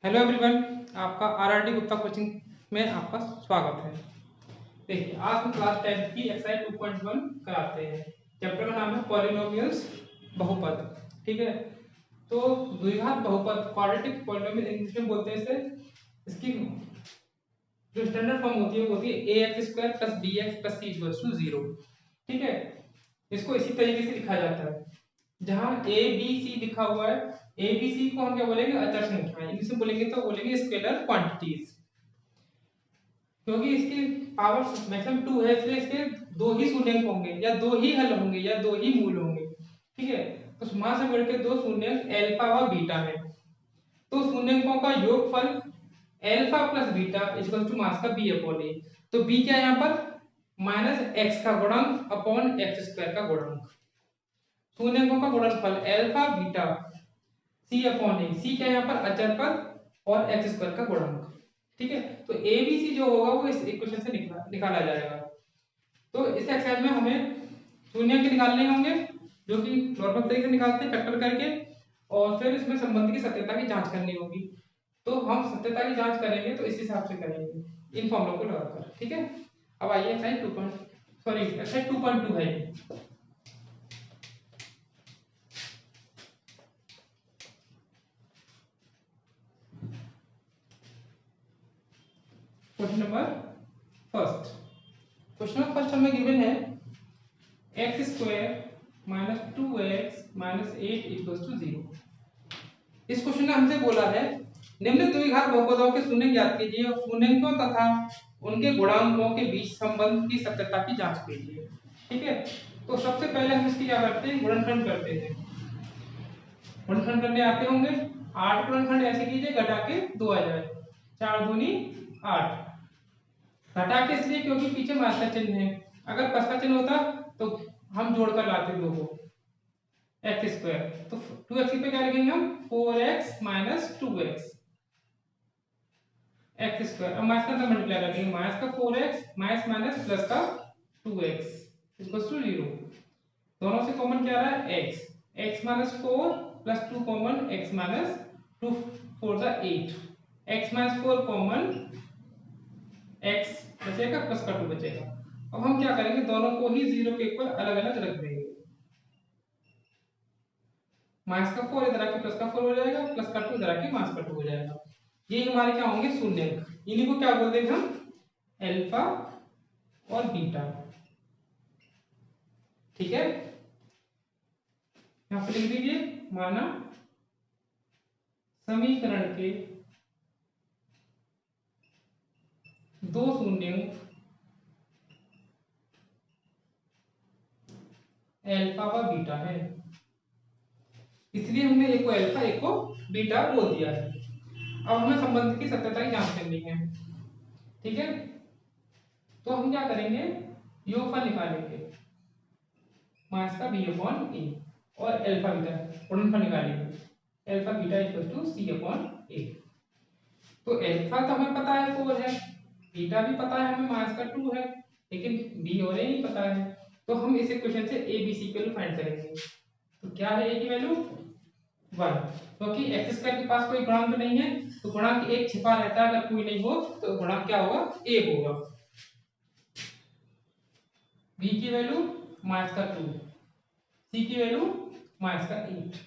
Hello everyone, आपका आरआरडी Gupta coaching में आपका स्वागत है। देखिए, आज हम क्लास 10 की एक्सरसाइज 2.1 कराते हैं। चैप्टर का नाम है पॉलिनोमियल्स, बहुपद। ठीक है, तो द्विघात बहुपद, क्वाड्रेटिक पॉलिनोमियल इंग्लिश में बोलते हैं इसे। इसकी जो स्टैंडर्ड फॉर्म होती है वो होती है ax² + bx + c = 0। ठीक है, इसको इसी तरीके से लिखा जाता है। जहां ए बी सी लिखा हुआ है, ए बी सी को हम क्या बोलेंगे? अचर संख्याएं। इंग्लिश में बोलेंगे तो बोलेंगे स्केलर क्वांटिटीज, क्योंकि इसकी पावर मैक्सिमम 2 है, इसलिए इसके दो ही शून्यंक होंगे या दो ही हल होंगे या दो ही मूल होंगे। ठीक है, तो मां से बढ़ के दो शून्यंक अल्फा व बीटा है, तो शून्यंकों का योगफल अल्फा + बीटा = मास का b/a। तो b क्या है यहाँ पर? -x का गुणक अपॉन x² का गुणक। शून्यंकों का गुणनफल अल्फा बीटा c/a। c क्या है यहाँ पर? अचर पर और x² का गुणक। ठीक है, तो ए बी सी जो होगा वो इस इक्वेशन से निकाला जाएगा। तो इस एक्सरसाइज में हमें शून्यंक निकालने होंगे, जो कि नॉर्मल तरीके से निकालते हैं फैक्टर करके, और फिर इसमें संबंध की सत्यता की जांच करनी होगी। तो हम सत्यता की जांच करेंगे तो इस हिसाब से करेंगे, इन फॉर्मूलों को लगाकर। ठीक है, अब आइए एक्सरसाइज 2.2 है। Question number first. Question number first हमें गिवन है x² - 2x - 8 = 0। इस क्वेश्चन ने हमसे बोला है निम्न द्विघात बहुपदों के शून्यंक ज्ञात कीजिए और शून्यंकों तथा उनके गुणांकों के बीच संबंध की सत्यता की जांच कीजिए। ठीक है, तो सबसे पहले हम इसकी क्या करते हैं? गुणनखंड करते हैं। गुणनखंड करने आते होंगे। 8 गुणनखंड ऐसे कीजिए घटा के 2 आ जाए। 4 दूनी 8। घटा के इसलिए क्योंकि पीछे माइनस का चिन्ह है। अगर प्लस का चिन्ह होता तो हम जोड़कर लाते दो को, x²। तो 2x पे क्या लिखेंगे हम? 4x - 2x x²। अब माइनस का अंदर मल्टीप्लाई करेंगे, माइनस का 4x माइनस माइनस प्लस का 2x = 0। दोनों से कॉमन क्या रहा है? x। x - 4 + 2 common, x - 2 4 = 8। x - 4 common, x बचेगा प्लस का 2 बचेगा। अब हम क्या करेंगे? दोनों को ही 0 के इक्वल अलग अलग रख देंगे। माइनस का 4 इधर आके प्लस का 4 हो जाएगा, प्लस का 2 इधर आके माइनस का 2 हो जाएगा। ये हमारे क्या होंगे? शून्यंक। इन्हीं को क्या बोल देंगे हम? अल्फा और बीटा। ठीक है, यहां पर लिख दीजिए, माना समीकरण के दो शून्यंक अल्फा व बीटा है, इसलिए हमने एक को अल्फा एक को बीटा बोल दिया है। अब हमें संबंध की सत्यता की जांच करनी है। ठीक है, तो हम क्या करेंगे? योगफल निकालेंगे, माइनस का b/a और अल्फा बीटा गुणनफल निकालेंगे, अल्फा बीटा = c/a। तो अल्फा तो हमें पता है 4 है, बीटा भी पता है हमें माइनस का 2 है, लेकिन b और a नहीं पता है। तो हम इस इक्वेशन से a b c की वैल्यू फाइंड करेंगे। तो क्या है a की वैल्यू? 1, क्योंकि x² के पास कोई गुणांक नहीं है, तो गुणांक 1 छिपा रहता है। अगर कोई नहीं हो तो गुणांक क्या होगा? 1 होगा। b की वैल्यू माइनस का 2, c की वैल्यू माइनस का 8।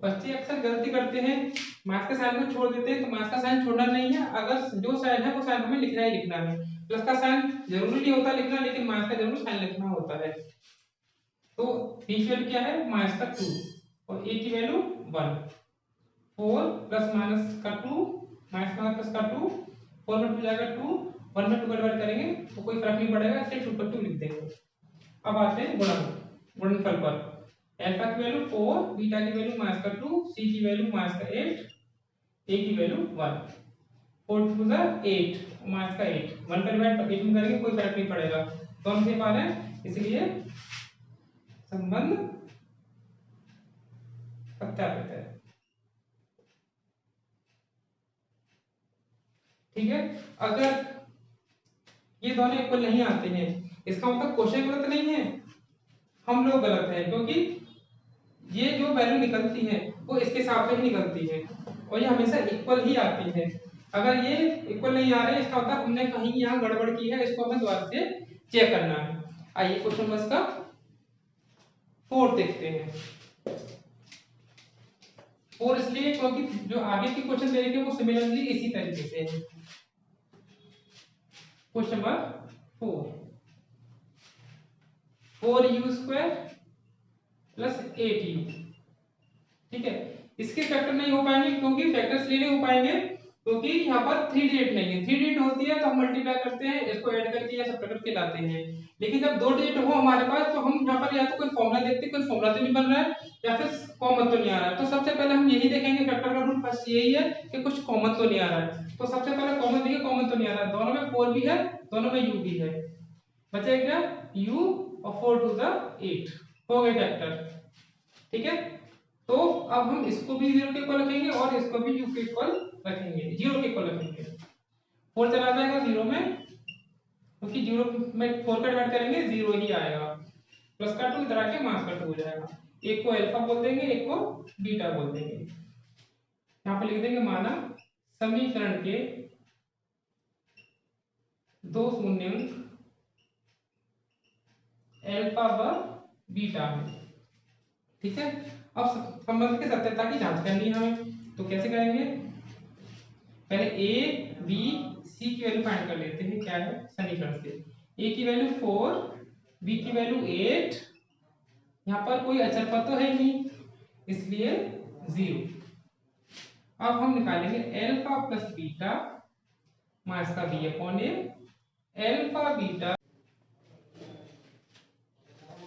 बच्चे अक्सर गलती करते हैं, माइनस का साइन को छोड़ देते हैं। तो माइनस का साइन छोड़ना नहीं है, अगर जो साइन है वो साइन हमें लिखना ही लिखना है। प्लस का साइन जरूरी नहीं होता लिखना, लेकिन माइनस का जरूर साइन लिखना होता है। तो b की वैल्यू क्या है? माइनस का 2 और a की वैल्यू 1। 4 + माइनस का 2 माइनस का प्लस का 2, 4 में 2 जाएगा 2, 1 में 2 का डिवाइड करेंगे तो कोई फर्क नहीं पड़ेगा, इसलिए 2/2 लिख देंगे। अब आते हैं गुणनफल पर। अल्फा की वैल्यू 4, बीटा की वैल्यू माइनस का 2, सी की वैल्यू माइनस का 8, ए की वैल्यू 1। 4 2 ज़ा 8, माइनस का 8, 1 का डिवाइड 8 में करेंगे कोई फर्क नहीं पड़ेगा, दोनों से पार है, इसलिए संबंध सत्यापित है। ठीक है, अगर ये दोनों इक्वल नहीं आते हैं, इसका मतलब क्वेश्चन गलत नहीं है, हम लोग गलत हैं, क्योंकि ये जो वैल्यू निकलती है वो इसके हिसाब से ही निकलती है। और ये हमेशा इक्वल ही आती है। अगर ये इक्वल नहीं आ रहा है इसका मतलब हमने कहीं यहाँ गड़बड़ की है, इसको हमें दोबारा से चेक करना है। आइए क्वेश्चन नंबर इसका 4 देखते हैं। 4 इसलिए क्योंकि जो आगे के क्वेश्चन दे रखे हैं वो सिमिलरली इसी तरीके से है। Question number 4u² plus 8u। ठीक है, इसके फैक्टर नहीं हो पाएंगे क्योंकि फैक्टर इसलिए नहीं हो पाएंगे क्योंकि यहाँ पर 3 डिजिट नहीं है। 3 डिजिट होती है तो हम मल्टीप्लाई करते हैं, इसको ऐड करके या सब्ट्रैक्ट करके लाते हैं। लेकिन जब 2 डिजिट हो हमारे पास तो हम यहाँ पर या तो कोई फॉर्मूला देखते हैं, कोई फॉर्मूला तो नहीं बन रहा है या फिर कॉमन तो नहीं आ रहा है। तो सबसे पहले हम यही देखेंगे, फैक्टर का रूल फर्स्ट यही है कि कुछ कॉमन तो नहीं आ रहा है। तो सबसे पहले कॉमन देखिए, कॉमन तो नहीं आ रहा है, दोनों में 4 भी है, दोनों में u भी है, बचेगा u और 4 टू द 8 हो गए फैक्टर। ठीक है, तो अब हम इसको भी 0 के इक्वल रखेंगे और इसको भी u के इक्वल रखेंगे, 0 के इक्वल रखेंगे। 4 चला जाएगा 0 में, क्योंकि 0 में 4 का डिवाइड करेंगे 0 ही आएगा, प्लस का 2 इधर आके माइनस का 2 हो जाएगा। एक को अल्फा बोल देंगे, एक को बीटा बोल देंगे। यहाँ पे लिख देंगे माना समीकरण के दो शून्यंक अल्फा व बीटा में। ठीक है, अब संबंध के सत्यता की जांच करनी है हमें, तो कैसे करेंगे? पहले a b c की वैल्यू फाइंड कर लेते हैं। क्या है समीकरण से, a की वैल्यू 4, b की वैल्यू 8, यहाँ पर कोई अचर पद तो है नहीं इसलिए 0। अब हम निकालेंगे अल्फा प्लस बीटा माइनस का b upon a। Alpha beta,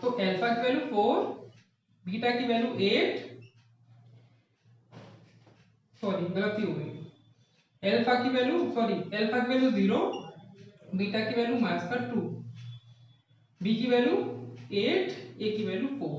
तो अल्फा की वैल्यू 4, बीटा की वैल्यू 8, सॉरी गलती हो गई, अल्फा की वैल्यू 0, बीटा की वैल्यू माइनस का 2, बी की वैल्यू 8, ए की वैल्यू 4।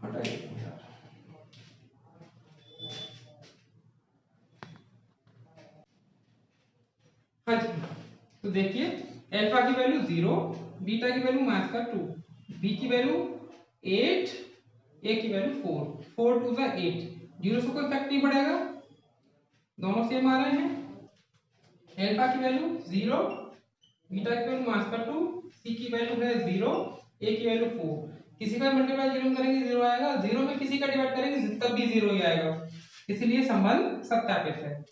हटाइए हाँ जी, तो देखिए अल्फा की वैल्यू 0, बीटा की वैल्यू माइनस का 2, बी की वैल्यू 8, ए की वैल्यू 4, 4 टू द 8, 0 से कोई इफेक्ट नहीं पड़ेगा, दोनों सेम आ रहे हैं। अल्फा की वैल्यू 0, बीटा की वैल्यू माइनस का 2, सी की वैल्यू है 0, ए की वैल्यू 4। किसी का मल्टीप्लाई 0 में करेंगे 0 आएगा, 0 में किसी का डिवाइड करेंगे तब भी 0 ही आएगा, इसलिए संबंध सत्यापित है।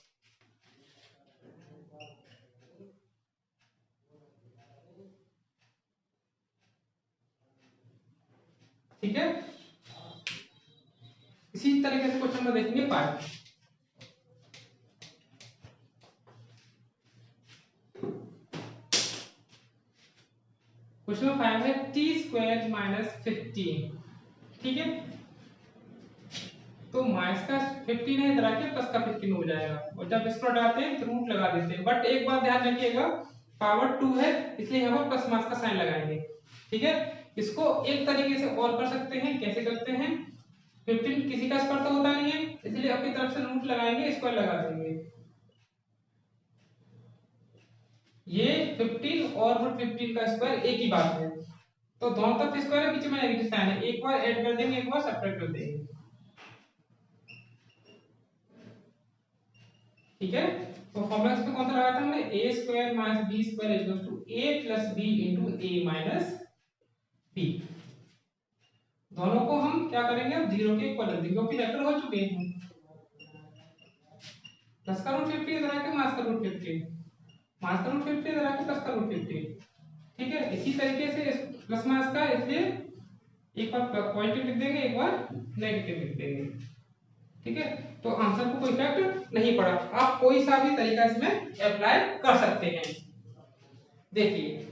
ठीक है, इसी तरीके से क्वेश्चन में देखेंगे 5। क्वेश्चन नंबर 5 है t² माइनस 15। ठीक है, तो माइनस का 15 है इधर आके प्लस का 15 हो जाएगा, और जब इसको हटाते हैं तो रूट लगा देते हैं। बट एक बात ध्यान रखिएगा, पावर 2 है इसलिए यहाँ पर प्लस माइनस का साइन लगाएंगे। ठीक है, इसको एक तरीके से और कर सकते हैं, कैसे करते हैं? 15 किसी का स्क्वायर तो होता नहीं है, इसलिए अपनी तरफ से रूट लगाएंगे, स्क्वायर लगा देंगे। ये 15 और रूट 15 का स्क्वायर एक ही बात है, तो दोनों तरफ स्क्वायर है, बीच में नेगेटिव साइन है, एक बार ऐड कर देंगे, एक बार सब्ट्रैक्ट कर देंगे। ठीक है, तो फॉर्मूला इसमें कौन सा लगाया था हमने? a² minus b² equals to a plus b into a minus b। दोनों को हम क्या करेंगे? अब 0 के इक्वल रख देंगे क्योंकि वेक्टर हो चुके हैं। प्लस का रूट 50 इधर आके माइनस का रूट 50, माइनस का रूट 50 इधर आके प्लस का रूट 50। ठीक है, इसी तरीके से प्लस माइनस का, इसलिए एक बार पॉजिटिव लिख देंगे, एक बार नेगेटिव लिख देंगे। ठीक है, तो आंसर को कोई इफेक्ट नहीं पड़ा। आप कोई सा भी तरीका इसमें अप्लाई कर सकते हैं। देखिए,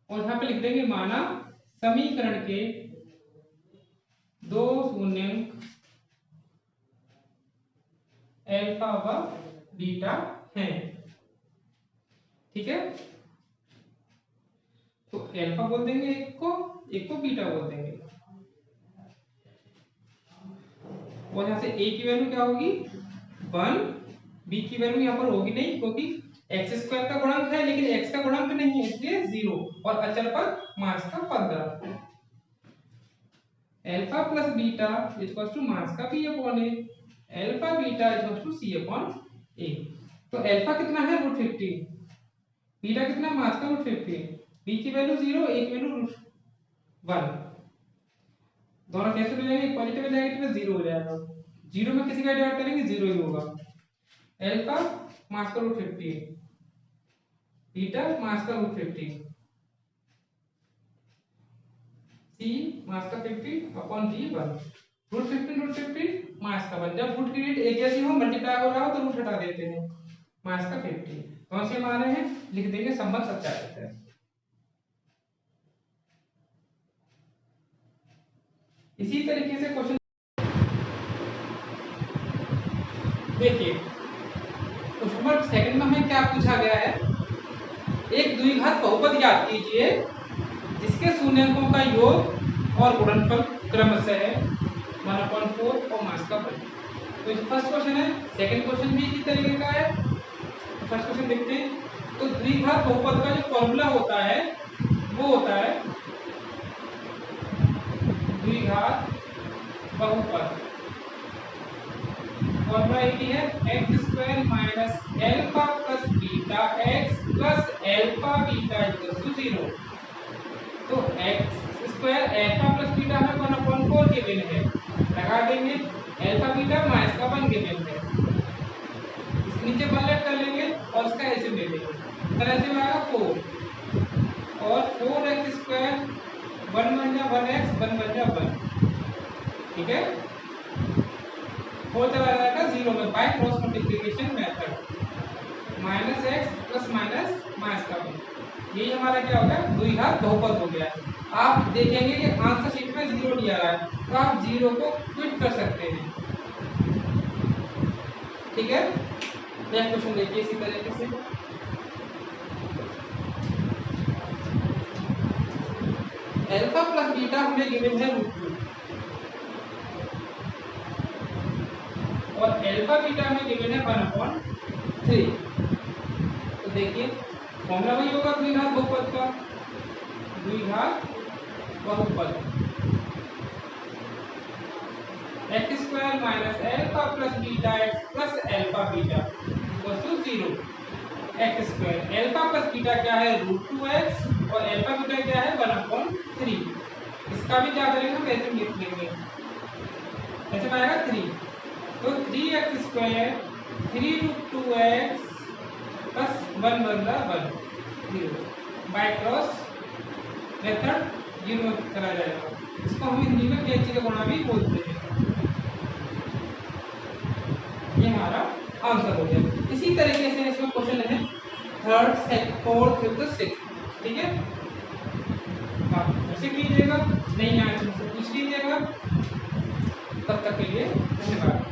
और यहां पे लिख देंगे माना समीकरण के दो शून्यंक अल्फा व बीटा हैं। ठीक है, तो अल्फा बोल देंगे एक को बीटा बोल देंगे, और यहां से a की वैल्यू क्या होगी? 1, b की वैल्यू यहाँ पर होगी नहीं क्योंकि x² का गुणक है, लेकिन x का गुणक नहीं है इसलिए 0, और अचर पर माइनस का 15। Alpha plus beta equal to मास का p upon a, alpha beta equal to c upon a. तो अल्फा कितना है √15, बीटा कितना मास का √15, बी की वैल्यू 0, ए की वैल्यू √1। दोनों कैंसिल हो जाएंगे, पॉजिटिव नेगेटिव में 0 हो जाएगा, 0 में किसी का डिवाइड करेंगे 0 ही होगा। अल्फा मास का √15, बीटा मास का √15, सी मास का 50 अपॉन डी 1। √15 मास का 1, जब रूट की रेट एक जैसी हो, मल्टीप्लाई हो रहा हो तो रूट हटा देते हैं, मास का 50 कौन से मान रहे हैं, लिख देंगे, संबंध सत्यापित है। इसी तरीके से क्वेश्चन देखिए, क्वेश्चन नंबर सेकंड में हमें क्या पूछा गया है, एक द्विघात बहुपद ज्ञात कीजिए जिसके शून्यकों का योग और गुणनफल क्रमशः है 1/4 और मास का 1। तो ये फर्स्ट क्वेश्चन है, सेकंड क्वेश्चन भी इसी तरीके का है। तो फर्स्ट क्वेश्चन देखते हैं। तो द्विघात बहुपद का जो फॉर्मूला होता है वो होता है द्विघात बहुपद, फॉर्मूला एक ही है, x² minus alpha plus beta x plus alpha beta equal to 0। तो x² अल्फा प्लस बीटा हमें 1/4 गिवन है, लगा देंगे, अल्फा बीटा माइनस का 1 गिवन है, इसके नीचे 1 लेट कर लेंगे और इसका एलसीएम ले लेंगे, तो एलसीएम आएगा 4 और 4x², 1 बन जा 1x, 1 बन जा 1, ठीक है। 4 चला जाएगा 0 में by cross multiplication method, minus x plus minus minus का 1, यही हमारा क्या हो गया, द्विघात बहुपद हो गया। आप देखेंगे कि आंसर शीट में 0 दिया रहा है, तो आप 0 को क्विट कर सकते हैं, ठीक है। नेक्स्ट क्वेश्चन देखिए इसी तरीके से, अल्फा प्लस बीटा हमें गिवन है √2 और अल्फा बीटा हमें गिवन है 1/3। तो देखिए फॉर्मूला वही होगा द्विघात बहुपद का, द्विघात बहुपद x² minus alpha plus beta x plus alpha beta equal to 0। x² alpha plus beta क्या है √2x और अल्फा बीटा क्या है 1/3, इसका भी क्या करेंगे हम ऐसे लिख लेंगे, ऐसे आएगा 3, तो 3x² 3√2x प्लस 1 बन 0 बाय क्रॉस मेथड 0 करा जाएगा, इसको हम हिंदी में कैंची का गुणा भी बोलते हैं। ये हमारा आंसर हो गया। इसी तरीके से इसमें क्वेश्चन है थर्ड, फोर्थ, फिफ्थ, सिक्स्थ, ठीक है। आप ऐसे कीजिएगा, नहीं आए तो मुझसे पूछ लीजिएगा। तब तक के लिए धन्यवाद।